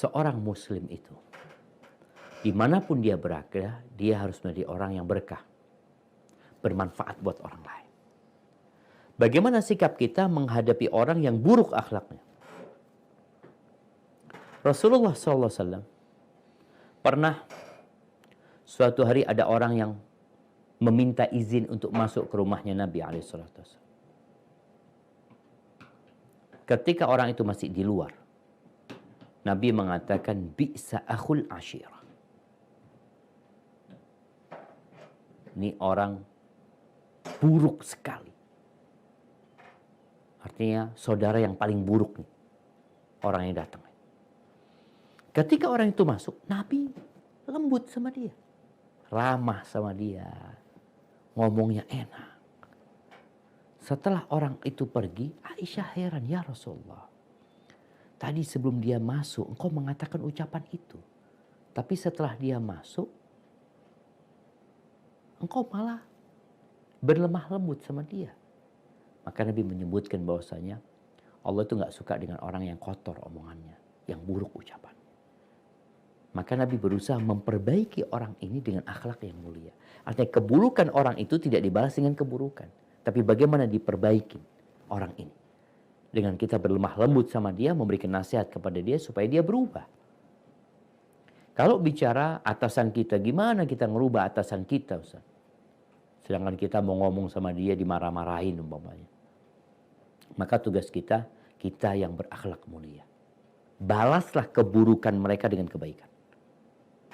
seorang muslim itu, dimanapun dia berada, dia harus menjadi orang yang berkah, bermanfaat buat orang lain. Bagaimana sikap kita menghadapi orang yang buruk akhlaknya? Rasulullah SAW pernah suatu hari ada orang yang meminta izin untuk masuk ke rumahnya Nabi SAW. Ketika orang itu masih di luar, Nabi mengatakan, bi'sa akhul ashirah. Ini orang buruk sekali. Artinya saudara yang paling buruk nih, orang yang datang. Ketika orang itu masuk, Nabi lembut sama dia, ramah sama dia, ngomongnya enak. Setelah orang itu pergi, Aisyah heran, ya Rasulullah, tadi sebelum dia masuk, engkau mengatakan ucapan itu. Tapi setelah dia masuk, engkau malah berlemah lembut sama dia. Maka Nabi menyebutkan bahwasanya Allah itu gak suka dengan orang yang kotor omongannya, yang buruk ucapannya. Maka Nabi berusaha memperbaiki orang ini dengan akhlak yang mulia. Artinya keburukan orang itu tidak dibalas dengan keburukan. Tapi bagaimana diperbaiki orang ini. Dengan kita berlemah lembut sama dia, memberikan nasihat kepada dia supaya dia berubah. Kalau bicara atasan kita, gimana kita ngerubah atasan kita, Ustaz? Sedangkan kita mau ngomong sama dia dimarah-marahin umpamanya. Maka tugas kita, kita yang berakhlak mulia. Balaslah keburukan mereka dengan kebaikan.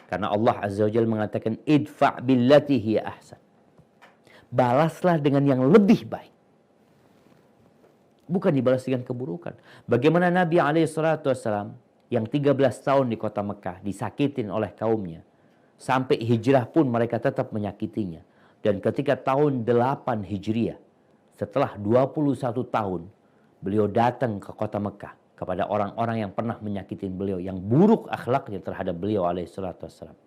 Karena Allah Azza wa Jalla mengatakan, idfa' billati hiya ahsan. Balaslah dengan yang lebih baik. Bukan dibalas dengan keburukan. Bagaimana Nabi SAW yang 13 tahun di kota Mekah disakitin oleh kaumnya. Sampai hijrah pun mereka tetap menyakitinya. Dan ketika tahun 8 Hijriah, setelah 21 tahun, beliau datang ke kota Mekah kepada orang-orang yang pernah menyakitin beliau, yang buruk akhlaknya terhadap beliau alaihissalam.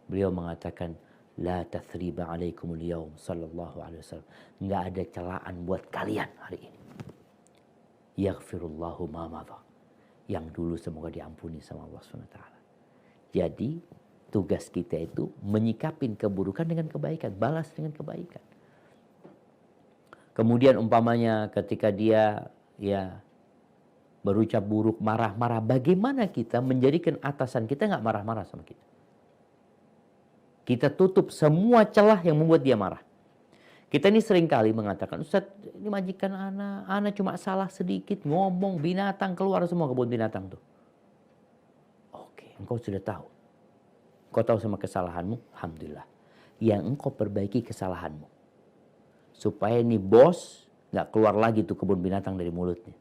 Beliau mengatakan, la tathriba alaikumul yaum sallallahu alaihi wasallam. Enggak ada celaan buat kalian hari ini. Yaghfirullahu ma madha. Yang dulu semoga diampuni sama Allah SWT. Jadi tugas kita itu menyikapin keburukan dengan kebaikan, balas dengan kebaikan. Kemudian umpamanya ketika dia berucap buruk, marah-marah, bagaimana kita menjadikan atasan kita nggak marah-marah sama kita? Kita tutup semua celah yang membuat dia marah. Kita ini seringkali mengatakan, Ustaz, ini majikan anak cuma salah sedikit, ngomong, binatang keluar semua kebun binatang tuh. Oke, engkau sudah tahu. Engkau tahu sama kesalahanmu, alhamdulillah. Yang engkau perbaiki kesalahanmu. Supaya ini bos nggak keluar lagi tuh kebun binatang dari mulutnya.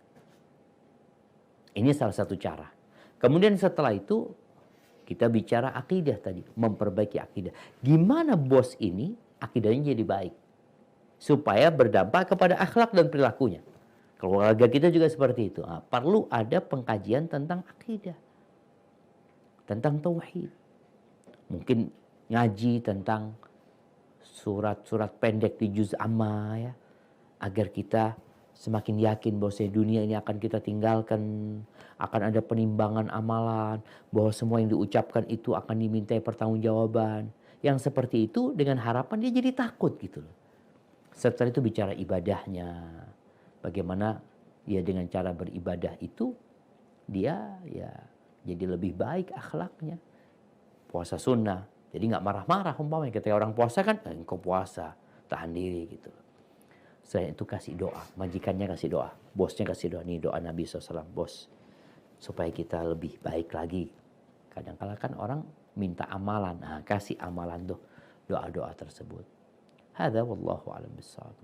Ini salah satu cara. Kemudian setelah itu, kita bicara akidah tadi, memperbaiki akidah. Gimana bos ini akidahnya jadi baik? Supaya berdampak kepada akhlak dan perilakunya. Keluarga kita juga seperti itu. Nah, perlu ada pengkajian tentang akidah. Tentang tauhid. Mungkin ngaji tentang surat-surat pendek di juz amma ya. Agar kita semakin yakin bahwa dunia ini akan kita tinggalkan, akan ada penimbangan amalan, bahwa semua yang diucapkan itu akan dimintai pertanggungjawaban. Yang seperti itu dengan harapan dia jadi takut gitu loh. Setelah itu bicara ibadahnya, bagaimana ya dengan cara beribadah itu dia ya jadi lebih baik akhlaknya. Puasa sunnah, jadi nggak marah-marah umpamanya ketika orang puasa kan, engkau puasa, tahan diri gitu loh. Selain itu kasih doa, majikannya kasih doa, bosnya kasih doa. Nih doa Nabi SAW, bos. Supaya kita lebih baik lagi. Kadang-kala kan orang minta amalan, nah kasih amalan tuh doa-doa tersebut. Hadza wallahu a'lam bissawab.